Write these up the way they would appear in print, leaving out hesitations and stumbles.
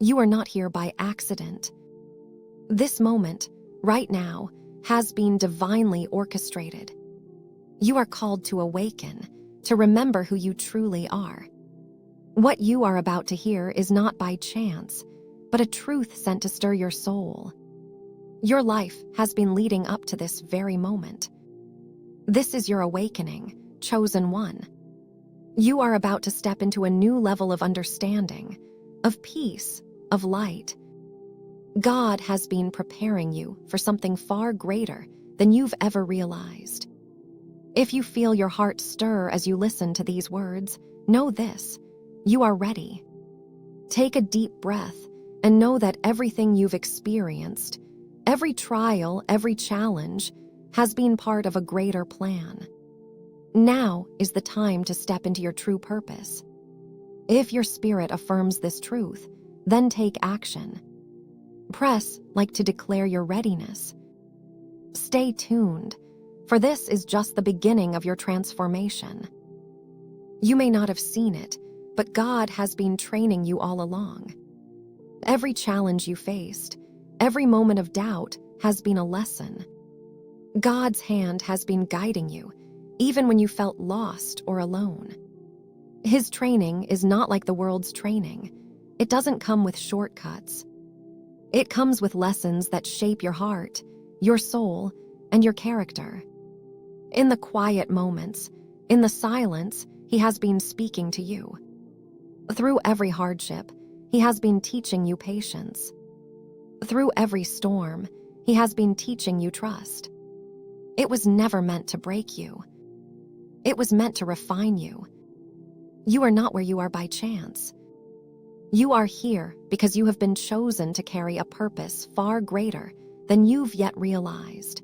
You are not here by accident. This moment, right now, has been divinely orchestrated. You are called to awaken, to remember who you truly are. What you are about to hear is not by chance, but a truth sent to stir your soul. Your life has been leading up to this very moment. This is your awakening, chosen one. You are about to step into a new level of understanding, of peace, of light. God has been preparing you for something far greater than you've ever realized. If you feel your heart stir as you listen to these words, know this: you are ready. Take a deep breath and know that everything you've experienced, every trial, every challenge, has been part of a greater plan. Now is the time to step into your true purpose. If your spirit affirms this truth, then take action. Press like to declare your readiness. Stay tuned, for this is just the beginning of your transformation. You may not have seen it, but God has been training you all along. Every challenge you faced, every moment of doubt has been a lesson. God's hand has been guiding you, even when you felt lost or alone. His training is not like the world's training. It doesn't come with shortcuts. It comes with lessons that shape your heart, your soul, and your character. In the quiet moments, in the silence, He has been speaking to you. Through every hardship, He has been teaching you patience. Through every storm, He has been teaching you trust. It was never meant to break you. It was meant to refine you. You are not where you are by chance. You are here because you have been chosen to carry a purpose far greater than you've yet realized.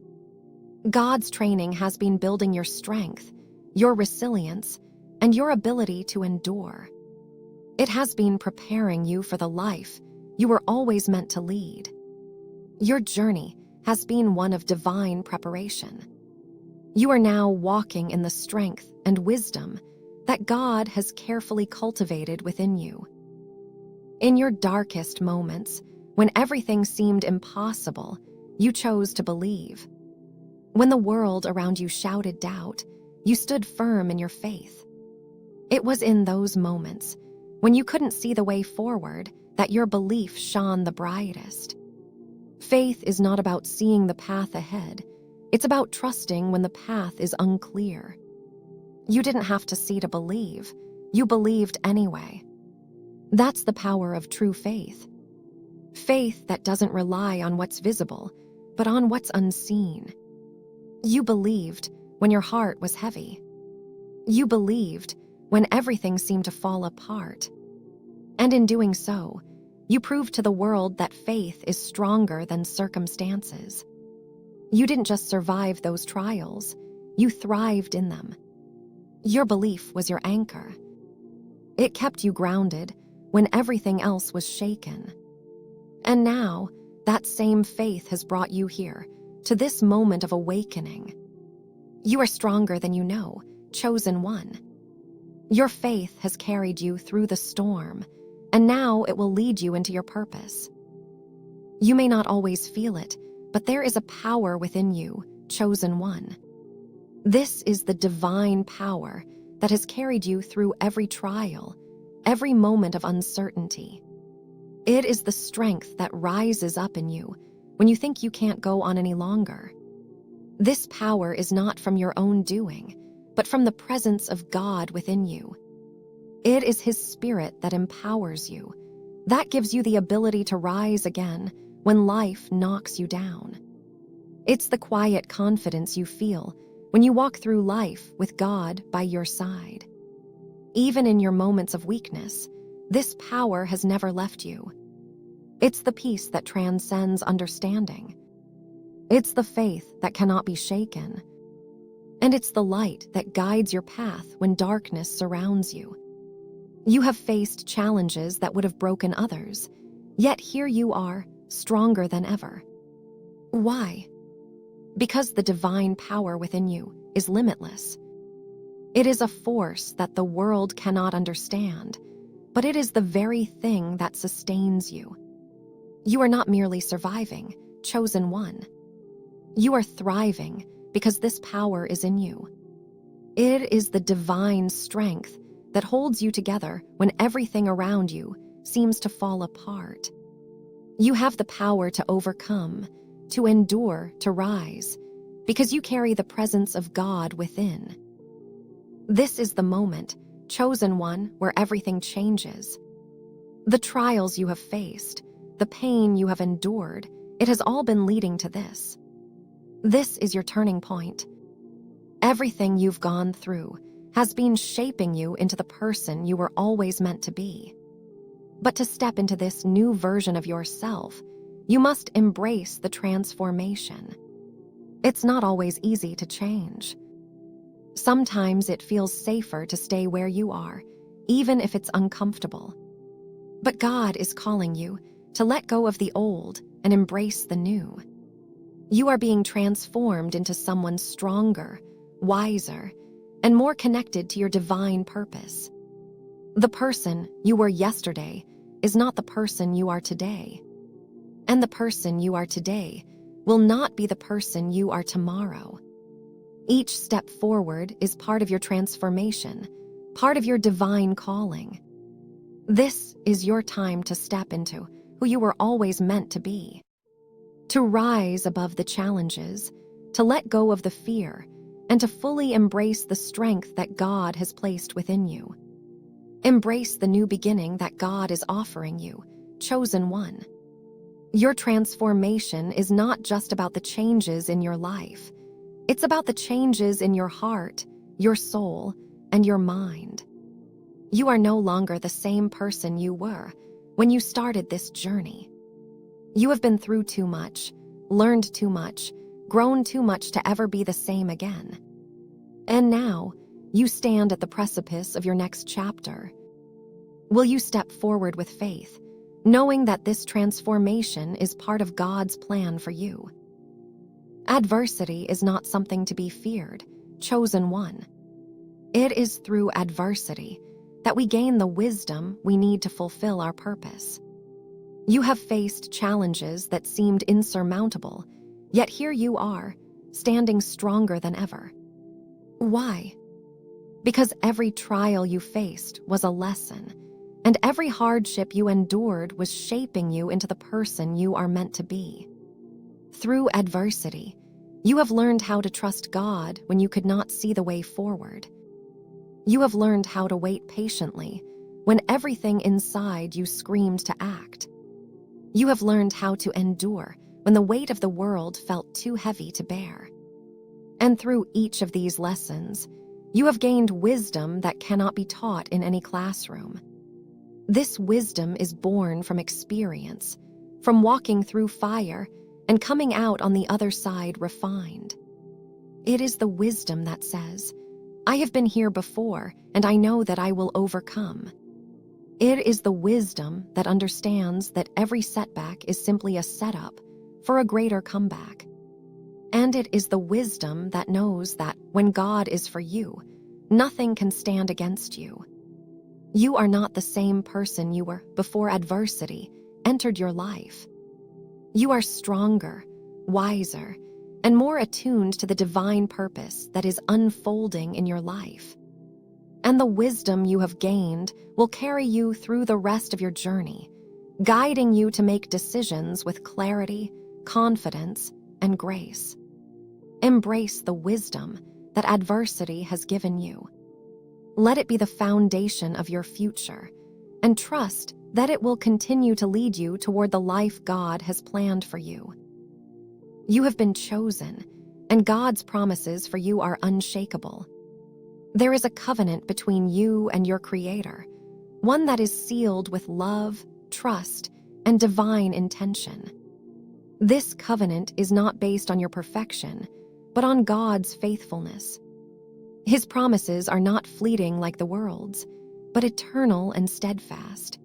God's training has been building your strength, your resilience, and your ability to endure. It has been preparing you for the life you were always meant to lead. Your journey has been one of divine preparation. You are now walking in the strength and wisdom that God has carefully cultivated within you. In your darkest moments, when everything seemed impossible, you chose to believe. When the world around you shouted doubt, you stood firm in your faith. It was in those moments, when you couldn't see the way forward, that your belief shone the brightest. Faith is not about seeing the path ahead. It's about trusting when the path is unclear. You didn't have to see to believe. You believed anyway. That's the power of true faith. Faith that doesn't rely on what's visible, but on what's unseen. You believed when your heart was heavy. You believed when everything seemed to fall apart. And in doing so, you proved to the world that faith is stronger than circumstances. You didn't just survive those trials, you thrived in them. Your belief was your anchor. It kept you grounded when everything else was shaken. And now, that same faith has brought you here, to this moment of awakening. You are stronger than you know, chosen one. Your faith has carried you through the storm, and now it will lead you into your purpose. You may not always feel it, but there is a power within you, chosen one. This is the divine power that has carried you through every trial, every moment of uncertainty. It is the strength that rises up in you when you think you can't go on any longer. This power is not from your own doing, but from the presence of God within you. It is His Spirit that empowers you, that gives you the ability to rise again when life knocks you down. It's the quiet confidence you feel when you walk through life with God by your side. Even in your moments of weakness, this power has never left you. It's the peace that transcends understanding. It's the faith that cannot be shaken. And it's the light that guides your path when darkness surrounds you. You have faced challenges that would have broken others, yet here you are, stronger than ever. Why? Because the divine power within you is limitless. It is a force that the world cannot understand, but it is the very thing that sustains you. You are not merely surviving, chosen one. You are thriving because this power is in you. It is the divine strength that holds you together when everything around you seems to fall apart. You have the power to overcome, to endure, to rise, because you carry the presence of God within. This is the moment, chosen one, where everything changes. The trials you have faced, the pain you have endured, it has all been leading to this. This is your turning point. Everything you've gone through has been shaping you into the person you were always meant to be. But to step into this new version of yourself, you must embrace the transformation. It's not always easy to change. Sometimes it feels safer to stay where you are, even if it's uncomfortable. But God is calling you to let go of the old and embrace the new. You are being transformed into someone stronger, wiser, and more connected to your divine purpose. The person you were yesterday is not the person you are today. And the person you are today will not be the person you are tomorrow. Each step forward is part of your transformation, part of your divine calling. This is your time to step into who you were always meant to be. To rise above the challenges, to let go of the fear, and to fully embrace the strength that God has placed within you. Embrace the new beginning that God is offering you, chosen one. Your transformation is not just about the changes in your life. It's about the changes in your heart, your soul, and your mind. You are no longer the same person you were when you started this journey. You have been through too much, learned too much, grown too much to ever be the same again. And now, you stand at the precipice of your next chapter. Will you step forward with faith, knowing that this transformation is part of God's plan for you? Adversity is not something to be feared, chosen one. It is through adversity that we gain the wisdom we need to fulfill our purpose. You have faced challenges that seemed insurmountable, yet here you are, standing stronger than ever. Why? Because every trial you faced was a lesson, and every hardship you endured was shaping you into the person you are meant to be. Through adversity, you have learned how to trust God when you could not see the way forward. You have learned how to wait patiently when everything inside you screamed to act. You have learned how to endure when the weight of the world felt too heavy to bear. And through each of these lessons, you have gained wisdom that cannot be taught in any classroom. This wisdom is born from experience, from walking through fire and coming out on the other side refined. It is the wisdom that says, I have been here before, and I know that I will overcome. It is the wisdom that understands that every setback is simply a setup for a greater comeback. And it is the wisdom that knows that when God is for you, nothing can stand against you. You are not the same person you were before adversity entered your life. You are stronger, wiser, and more attuned to the divine purpose that is unfolding in your life. And the wisdom you have gained will carry you through the rest of your journey, guiding you to make decisions with clarity, confidence, and grace. Embrace the wisdom that adversity has given you. Let it be the foundation of your future, and trust that it will continue to lead you toward the life God has planned for you. You have been chosen, and God's promises for you are unshakable. There is a covenant between you and your Creator, one that is sealed with love, trust, and divine intention. This covenant is not based on your perfection, but on God's faithfulness. His promises are not fleeting like the world's, but eternal and steadfast.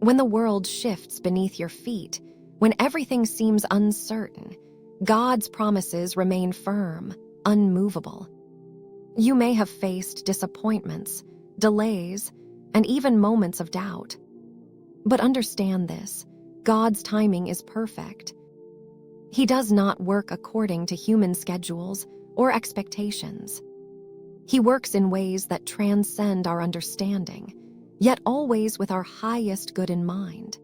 When the world shifts beneath your feet, when everything seems uncertain, God's promises remain firm, unmovable. You may have faced disappointments, delays, and even moments of doubt. But understand this: God's timing is perfect. He does not work according to human schedules or expectations. He works in ways that transcend our understanding, yet always with our highest good in mind.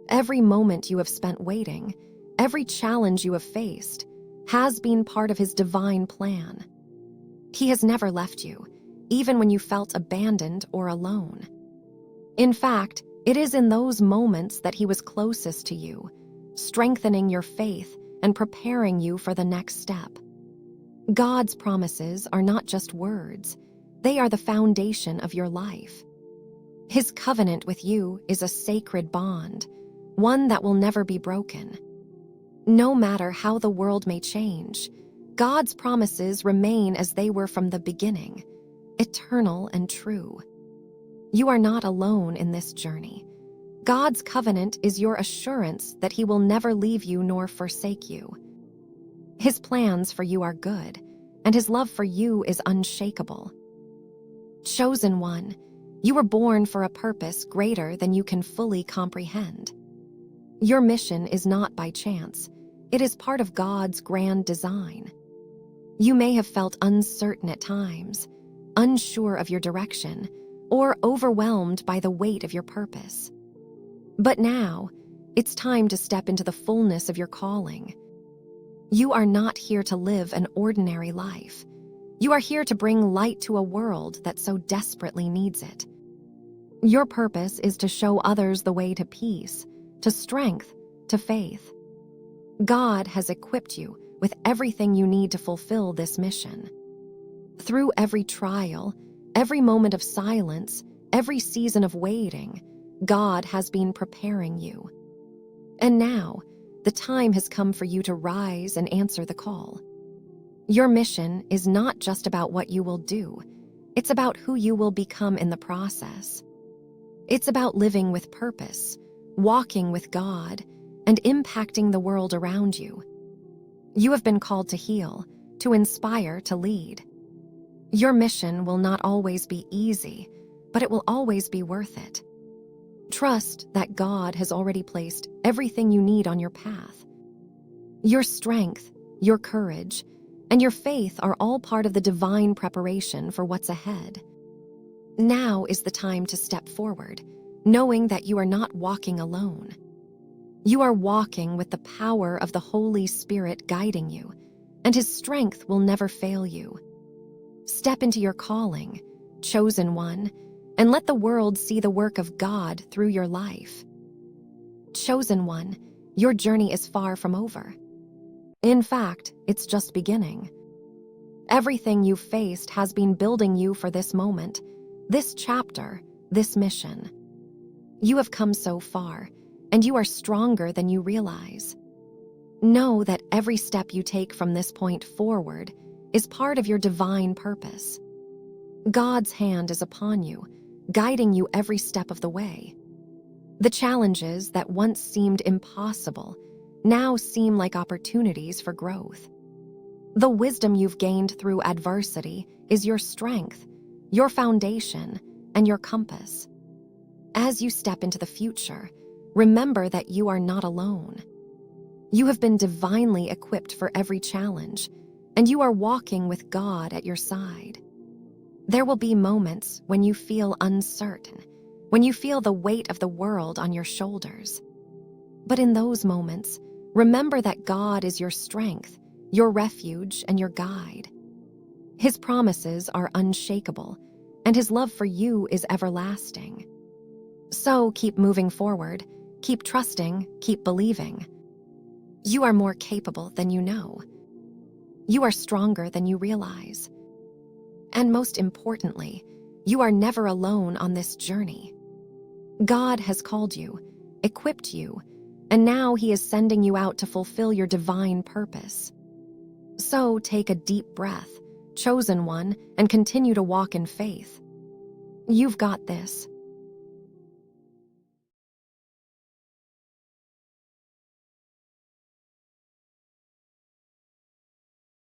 Every moment you have spent waiting, every challenge you have faced, has been part of His divine plan. He has never left you, even when you felt abandoned or alone. In fact, it is in those moments that He was closest to you, strengthening your faith and preparing you for the next step. God's promises are not just words, they are the foundation of your life. His covenant with you is a sacred bond, one that will never be broken. No matter how the world may change, God's promises remain as they were from the beginning, eternal and true. You are not alone in this journey. God's covenant is your assurance that He will never leave you nor forsake you. His plans for you are good, and His love for you is unshakable. Chosen one, you were born for a purpose greater than you can fully comprehend. Your mission is not by chance. It is part of God's grand design. You may have felt uncertain at times, unsure of your direction, or overwhelmed by the weight of your purpose. But now, it's time to step into the fullness of your calling. You are not here to live an ordinary life. You are here to bring light to a world that so desperately needs it. Your purpose is to show others the way to peace, to strength, to faith. God has equipped you with everything you need to fulfill this mission. Through every trial, every moment of silence, every season of waiting, God has been preparing you. And now, the time has come for you to rise and answer the call. Your mission is not just about what you will do, it's about who you will become in the process. It's about living with purpose, walking with God, and impacting the world around you. You have been called to heal, to inspire, to lead. Your mission will not always be easy, but it will always be worth it. Trust that God has already placed everything you need on your path. Your strength, your courage, and your faith are all part of the divine preparation for what's ahead. Now is the time to step forward, knowing that you are not walking alone. You are walking with the power of the Holy Spirit guiding you, and His strength will never fail you. Step into your calling, chosen one, and let the world see the work of God through your life. Chosen one, your journey is far from over. In fact, it's just beginning. Everything you've faced has been building you for this moment, this chapter, this mission. You have come so far, and you are stronger than you realize. Know that every step you take from this point forward is part of your divine purpose. God's hand is upon you, guiding you every step of the way. The challenges that once seemed impossible now seem like opportunities for growth. The wisdom you've gained through adversity is your strength, your foundation, and your compass. As you step into the future, remember that you are not alone. You have been divinely equipped for every challenge, and you are walking with God at your side. There will be moments when you feel uncertain, when you feel the weight of the world on your shoulders. But in those moments, remember that God is your strength, your refuge, and your guide. His promises are unshakable, and His love for you is everlasting. So keep moving forward, keep trusting, keep believing. You are more capable than you know. You are stronger than you realize. And most importantly, you are never alone on this journey. God has called you, equipped you, and now He is sending you out to fulfill your divine purpose. So take a deep breath, chosen one, and continue to walk in faith. You've got this.